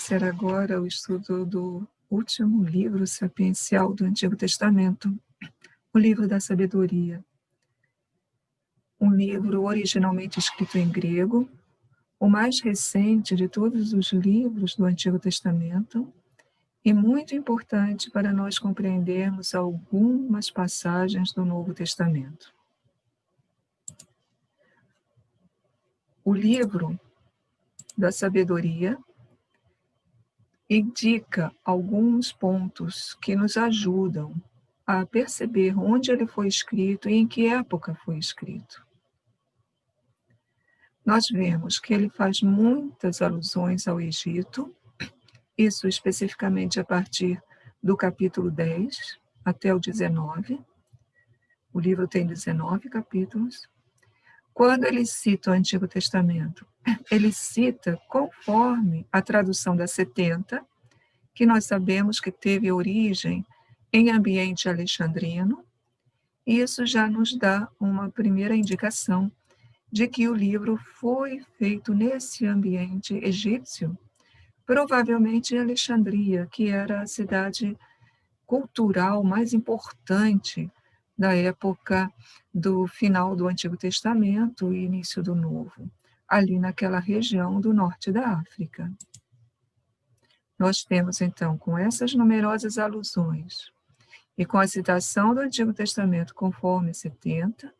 iniciar agora o estudo do último livro sapiencial do Antigo Testamento, o livro da Sabedoria. Um livro originalmente escrito em grego, o mais recente de todos os livros do Antigo Testamento, e muito importante para nós compreendermos algumas passagens do Novo Testamento. O livro da Sabedoria indica alguns pontos que nos ajudam a perceber onde ele foi escrito e em que época foi escrito. Nós vemos que ele faz muitas alusões ao Egito, isso especificamente a partir do capítulo 10 até o 19. O livro tem 19 capítulos. Quando ele cita o Antigo Testamento, ele cita conforme a tradução da 70, que nós sabemos que teve origem em ambiente alexandrino, e isso já nos dá uma primeira indicação de que o livro foi feito nesse ambiente egípcio, provavelmente em Alexandria, que era a cidade cultural mais importante da época do final do Antigo Testamento e início do Novo, ali naquela região do norte da África. Nós temos, então, com essas numerosas alusões e com a citação do Antigo Testamento conforme 70,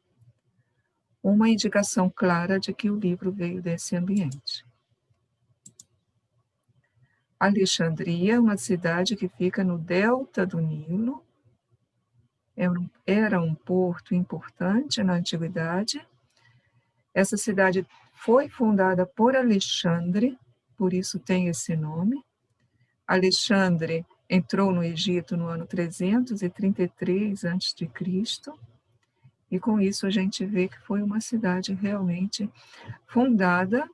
uma indicação clara de que o livro veio desse ambiente. Alexandria, uma cidade que fica no delta do Nilo, era um porto importante na antiguidade. Essa cidade foi fundada por Alexandre, por isso tem esse nome. Alexandre entrou no Egito no ano 333 a.C., e com isso a gente vê que foi uma cidade realmente fundada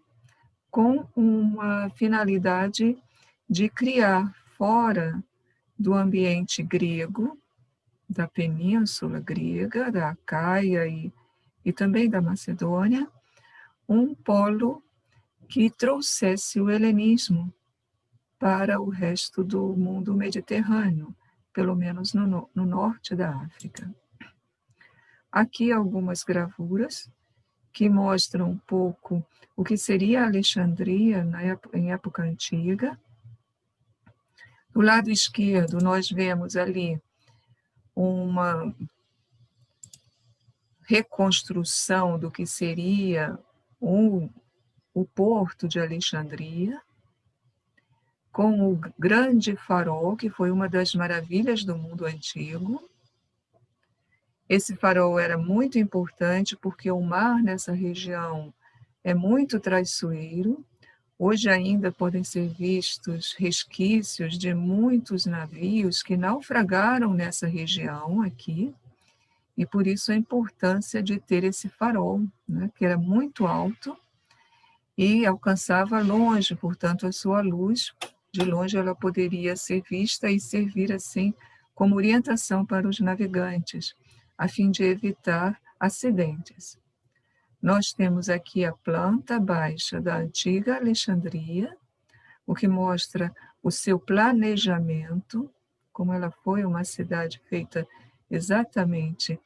com uma finalidade de criar fora do ambiente grego, da península grega, da Acaia e também da Macedônia, um polo que trouxesse o helenismo para o resto do mundo mediterrâneo, pelo menos no norte da África. Aqui algumas gravuras que mostram um pouco o que seria Alexandria em época antiga. Do lado esquerdo, nós vemos ali uma reconstrução do que seria o porto de Alexandria, com o grande farol, que foi uma das maravilhas do mundo antigo. Esse farol era muito importante porque o mar nessa região é muito traiçoeiro. Hoje ainda podem ser vistos resquícios de muitos navios que naufragaram nessa região aqui, e por isso a importância de ter esse farol, né, que era muito alto e alcançava longe, portanto, a sua luz, de longe ela poderia ser vista e servir assim como orientação para os navegantes, a fim de evitar acidentes. Nós temos aqui a planta baixa da antiga Alexandria, o que mostra o seu planejamento, como ela foi uma cidade feita exatamente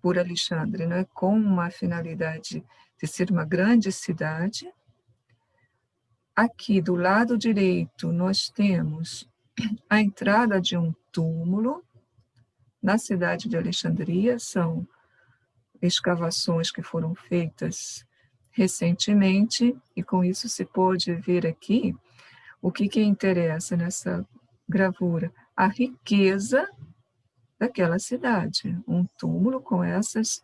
por Alexandre, né, com uma finalidade de ser uma grande cidade. Aqui do lado direito nós temos a entrada de um túmulo na cidade de Alexandria, são escavações que foram feitas recentemente, e com isso se pode ver aqui o que interessa nessa gravura, a riqueza daquela cidade, um túmulo com essas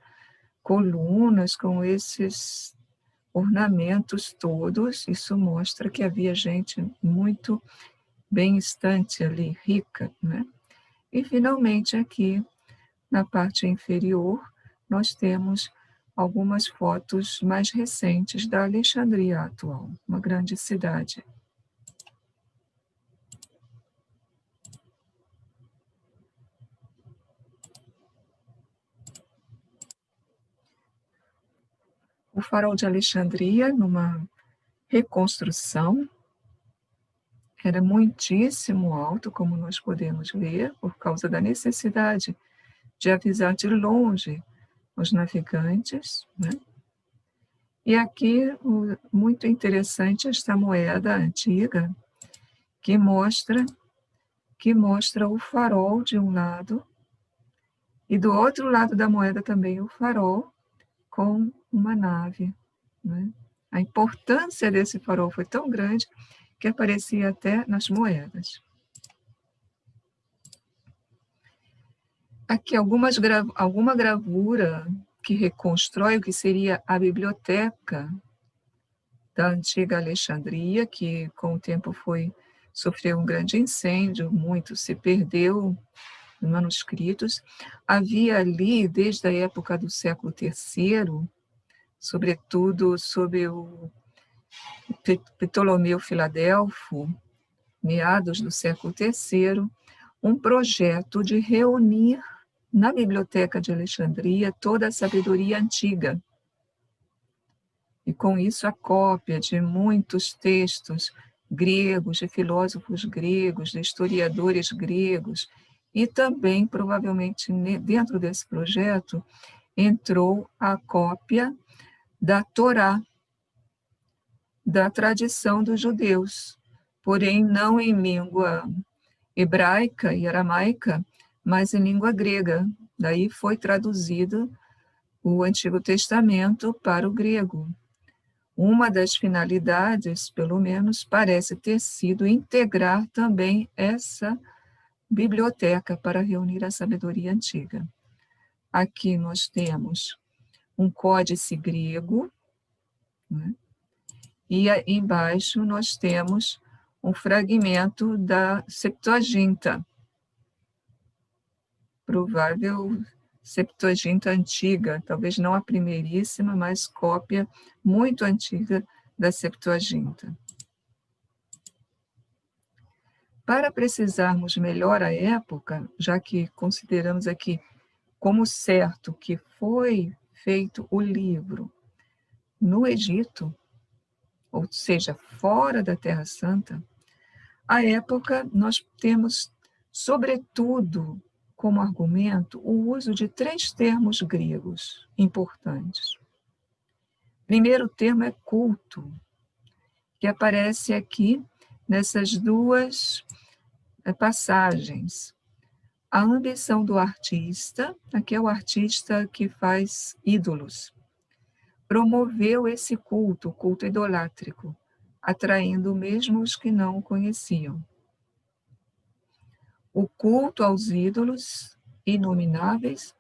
colunas, com esses ornamentos todos, isso mostra que havia gente muito benestante ali, rica, né? E finalmente aqui, na parte inferior, nós temos algumas fotos mais recentes da Alexandria atual, uma grande cidade. O farol de Alexandria, numa reconstrução era muitíssimo alto, como nós podemos ver, por causa da necessidade de avisar de longe os navegantes, né? E aqui, muito interessante esta moeda antiga, que mostra o farol de um lado, e do outro lado da moeda também o farol com uma nave, né? A importância desse farol foi tão grande que aparecia até nas moedas. Aqui alguma gravura que reconstrói o que seria a biblioteca da antiga Alexandria, que com o tempo sofreu um grande incêndio, muito se perdeu em manuscritos. Havia ali, desde a época do século III, sobretudo sob o Ptolomeu Filadelfo, meados do século III, um projeto de reunir na Biblioteca de Alexandria toda a sabedoria antiga. E com isso a cópia de muitos textos gregos, de filósofos gregos, de historiadores gregos, e também, provavelmente, dentro desse projeto, entrou a cópia da Torá, da tradição dos judeus, porém não em língua hebraica e aramaica, mas em língua grega. Daí foi traduzido o Antigo Testamento para o grego. Uma das finalidades, pelo menos, parece ter sido integrar também essa biblioteca para reunir a sabedoria antiga. Aqui nós temos um códice grego, né? E embaixo nós temos um fragmento da Septuaginta, provável Septuaginta antiga, talvez não a primeiríssima, mas cópia muito antiga da Septuaginta. Para precisarmos melhor a época, já que consideramos aqui como certo que foi feito o livro no Egito, ou seja, fora da Terra Santa, a época nós temos, sobretudo, como argumento, o uso de 3 termos gregos importantes. O primeiro termo é culto, que aparece aqui nessas 2 passagens. A ambição do artista, aqui é o artista que faz ídolos, promoveu esse culto, o culto idolátrico, atraindo mesmo os que não o conheciam. O culto aos ídolos inomináveis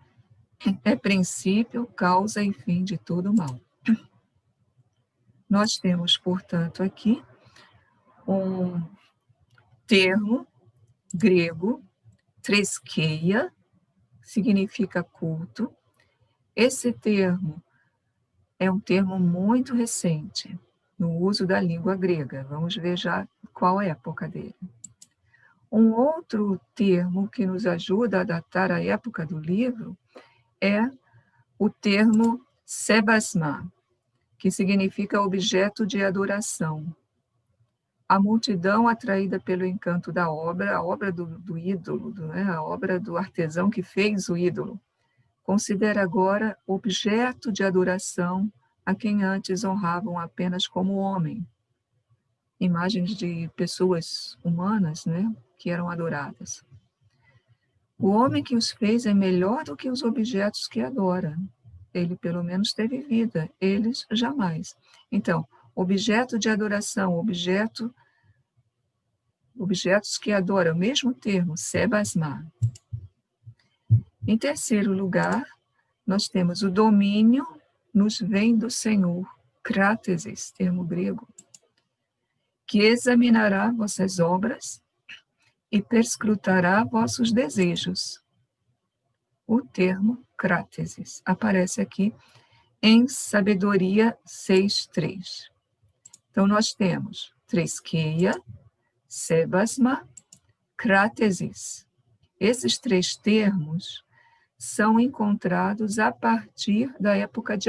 é princípio, causa e fim de todo mal. Nós temos, portanto, aqui um termo grego, treskeia, significa culto. Esse termo é um termo muito recente no uso da língua grega. Vamos ver já qual é a época dele. Um outro termo que nos ajuda a datar a época do livro é o termo sebasma, que significa objeto de adoração. A multidão atraída pelo encanto da obra, a obra do ídolo, né, a obra do artesão que fez o ídolo, considera agora objeto de adoração a quem antes honravam apenas como homem. Imagens de pessoas humanas, né, que eram adoradas. O homem que os fez é melhor do que os objetos que adora. Ele pelo menos teve vida, eles jamais. Então, objeto de adoração, objetos que adoram, o mesmo termo, sebasma. Em terceiro lugar, nós temos o domínio nos vem do Senhor, crátesis, termo grego, que examinará vossas obras e perscrutará vossos desejos. O termo crátesis aparece aqui em Sabedoria 6:3. Então, nós temos treskeia, sebasma, crátesis. Esses 3 termos são encontrados a partir da época de.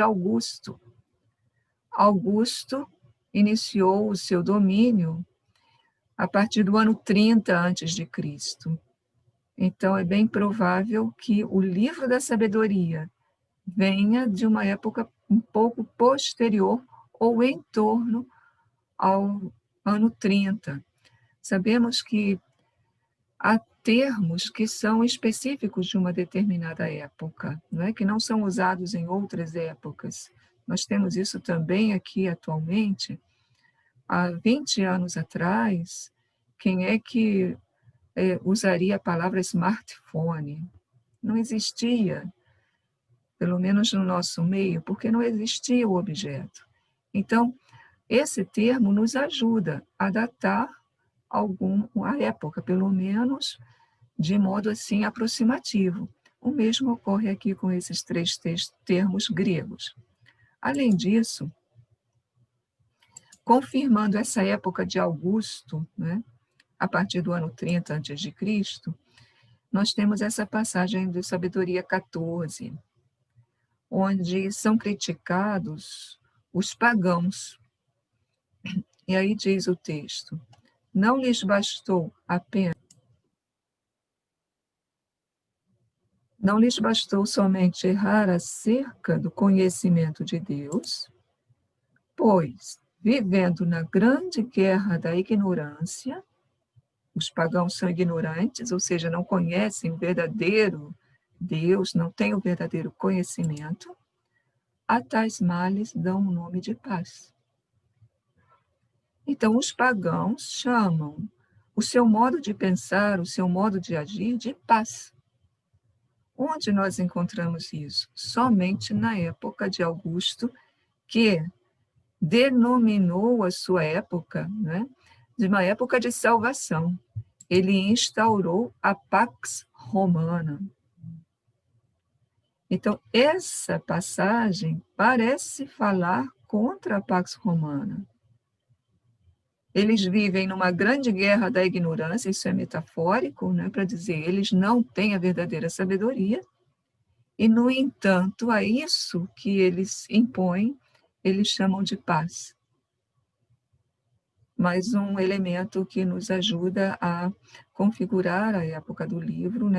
Augusto iniciou o seu domínio a partir do ano 30 antes de Cristo. Então, é bem provável que o livro da sabedoria venha de uma época um pouco posterior ou em torno ao ano 30. Sabemos que há termos que são específicos de uma determinada época, não é? Que não são usados em outras épocas. Nós temos isso também aqui atualmente. Há 20 anos atrás, quem é que usaria a palavra smartphone? Não existia, pelo menos no nosso meio, porque não existia o objeto. Então, esse termo nos ajuda a datar a época, pelo menos de modo assim aproximativo. O mesmo ocorre aqui com esses três termos gregos. Além disso, confirmando essa época de Augusto, né, a partir do ano 30 a.C., nós temos essa passagem de Sabedoria 14, onde são criticados os pagãos. E aí diz o texto: não lhes bastou apenas, não lhes bastou somente errar acerca do conhecimento de Deus, pois, vivendo na grande guerra da ignorância, os pagãos são ignorantes, ou seja, não conhecem o verdadeiro Deus, não têm o verdadeiro conhecimento, a tais males dão o nome de paz. Então, os pagãos chamam o seu modo de pensar, o seu modo de agir de paz. Onde nós encontramos isso? Somente na época de Augusto, que denominou a sua época, né, de uma época de salvação. Ele instaurou a Pax Romana. Então, essa passagem parece falar contra a Pax Romana. Eles vivem numa grande guerra da ignorância, isso é metafórico, né, para dizer eles não têm a verdadeira sabedoria, e, no entanto, a isso que eles impõem, eles chamam de paz. Mais um elemento que nos ajuda a configurar a época do livro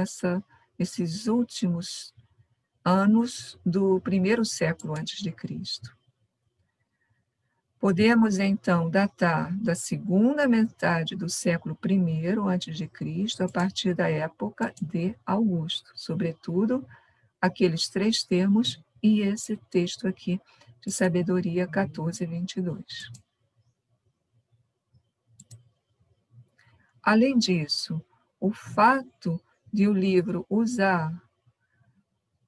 nesses últimos anos do primeiro século antes de Cristo. Podemos, então, datar da segunda metade do século I antes de Cristo, a partir da época de Augusto, sobretudo aqueles três termos e esse texto aqui de Sabedoria 14, 22. Além disso, o fato de o livro usar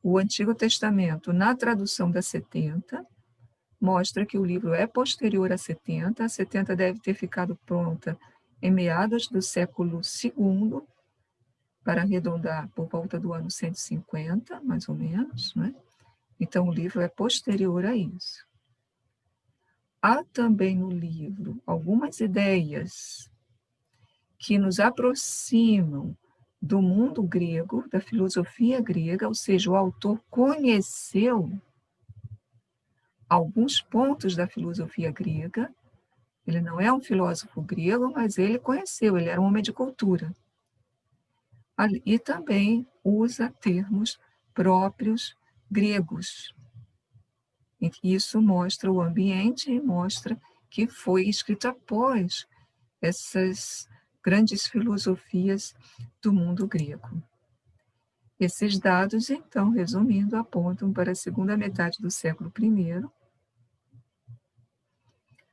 o Antigo Testamento na tradução da 70 mostra que o livro é posterior a 70. A 70 deve ter ficado pronta em meados do século II, para arredondar por volta do ano 150, mais ou menos, né? Então, o livro é posterior a isso. Há também no livro algumas ideias que nos aproximam do mundo grego, da filosofia grega, ou seja, o autor conheceu alguns pontos da filosofia grega. Ele não é um filósofo grego, mas ele conheceu, ele era um homem de cultura. E também usa termos próprios gregos. E isso mostra o ambiente e mostra que foi escrito após essas grandes filosofias do mundo grego. Esses dados, então, resumindo, apontam para a segunda metade do século I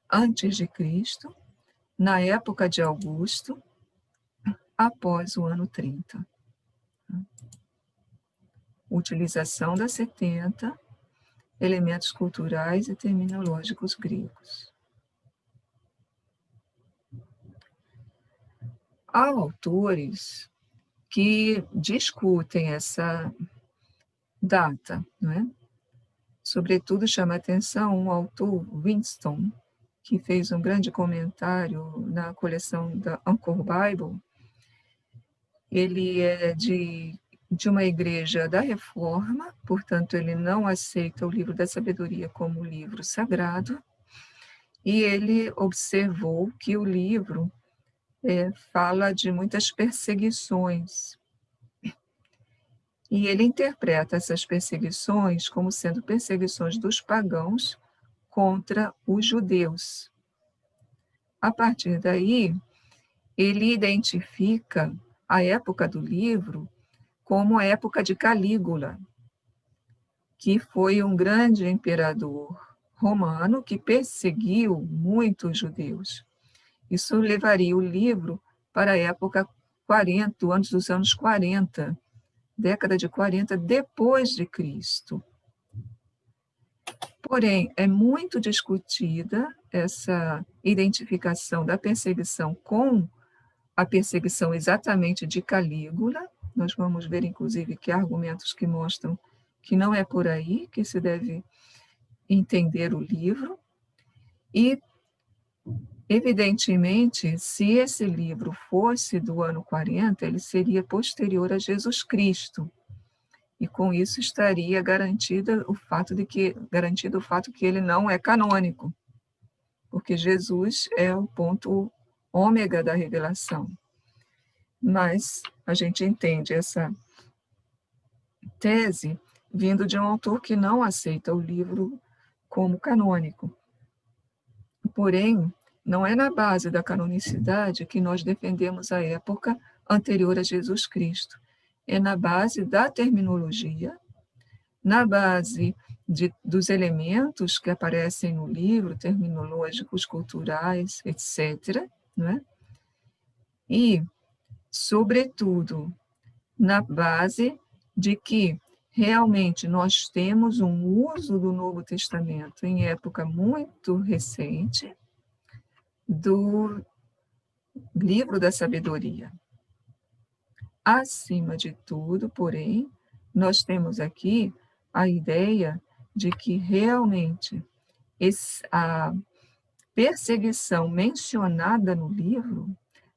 antes de Cristo, na época de Augusto, após o ano 30. Utilização da 70, elementos culturais e terminológicos gregos. Há autores que discutem essa data, não é? Sobretudo chama a atenção o autor Winston, que fez um grande comentário na coleção da Anchor Bible. Ele é de uma igreja da Reforma, portanto, ele não aceita o livro da sabedoria como livro sagrado, e ele observou que o livro fala de muitas perseguições. E ele interpreta essas perseguições como sendo perseguições dos pagãos contra os judeus. A partir daí, ele identifica a época do livro como a época de Calígula, que foi um grande imperador romano que perseguiu muitos judeus. Isso levaria o livro para a época 40, antes dos anos 40, década de 40 depois de Cristo. Porém, é muito discutida essa identificação da perseguição com a perseguição exatamente de Calígula. Nós vamos ver, inclusive, que há argumentos que mostram que não é por aí que se deve entender o livro. E, evidentemente, se esse livro fosse do ano 40, ele seria posterior a Jesus Cristo. E com isso estaria garantido o fato que ele não é canônico, porque Jesus é o ponto ômega da revelação. Mas a gente entende essa tese vindo de um autor que não aceita o livro como canônico. Porém, não é na base da canonicidade que nós defendemos a época anterior a Jesus Cristo. É na base da terminologia, na base dos elementos que aparecem no livro, terminológicos, culturais, etc., né? E, sobretudo, na base de que realmente nós temos um uso do Novo Testamento em época muito recente do livro da sabedoria. Acima de tudo, porém, nós temos aqui a ideia de que realmente a perseguição mencionada no livro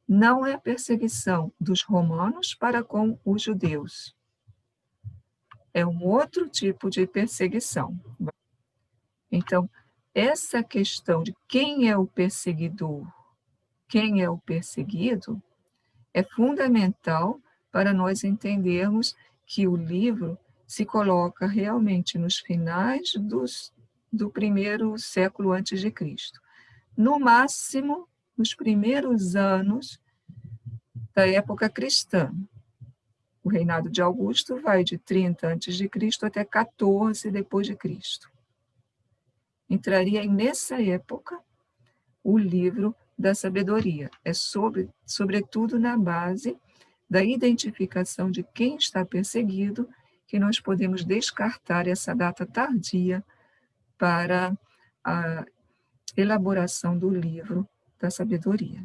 não é a perseguição dos romanos para com os judeus. É um outro tipo de perseguição. Então, essa questão de quem é o perseguidor, quem é o perseguido, é fundamental para nós entendermos que o livro se coloca realmente nos finais do primeiro século antes de Cristo. No máximo, nos primeiros anos da época cristã. O reinado de Augusto vai de 30 a.C. até 14 depois de Cristo. Entraria nessa época o livro da sabedoria. É sobretudo na base da identificação de quem está perseguido que nós podemos descartar essa data tardia para a elaboração do livro da sabedoria.